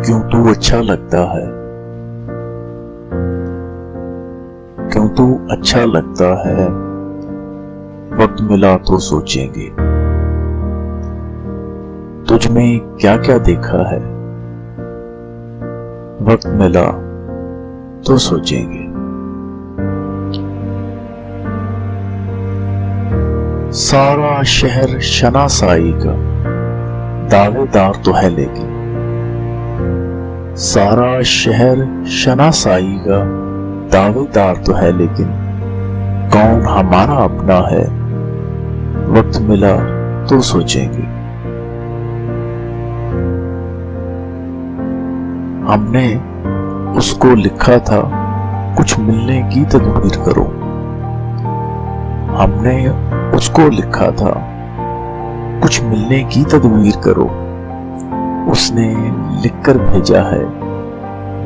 क्यों तू अच्छा लगता है, क्यों तू अच्छा लगता है। वक्त मिला तो सोचेंगे, तुझ में क्या क्या देखा है। वक्त मिला तो सोचेंगे। सारा शहर शनासाई का दावेदार तो है, लेकिन सारा शहर शनासाई का दावेदार तो है, लेकिन कौन हमारा अपना है। वक्त मिला तो सोचेंगे। हमने उसको लिखा था कुछ मिलने की तदबीर करो। हमने उसको लिखा था कुछ मिलने की तदबीर करो। उसने लिखकर भेजा है,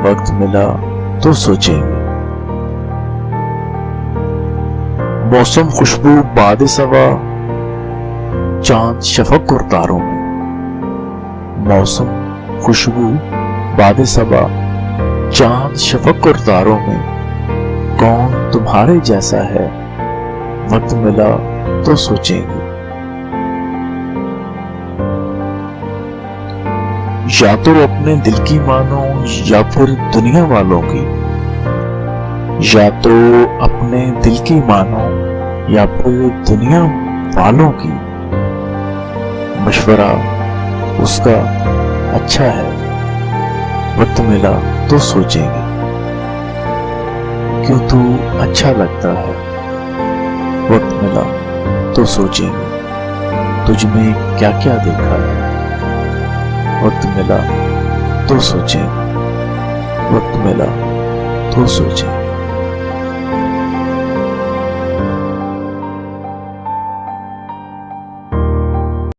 वक्त मिला तो सोचेंगे। मौसम खुशबू बाद सवा, चांद शफक और तारों में। मौसम खुशबू बाद सबा, चांद शफक और तारों में। कौन तुम्हारे जैसा है। वक्त मिला तो सोचेंगे। या तो अपने दिल की मानो या फिर दुनिया वालों की। या तो अपने दिल की मानो या फिर दुनिया वालों की। मशवरा उसका अच्छा है। वक्त मिला तो सोचेंगे। क्यों तू अच्छा लगता है। वक्त मिला तो सोचेंगे। तुझ में क्या क्या देखा है। वक्त मिला तो सोचेंगे। वक्त मिला तो सोचेंगे।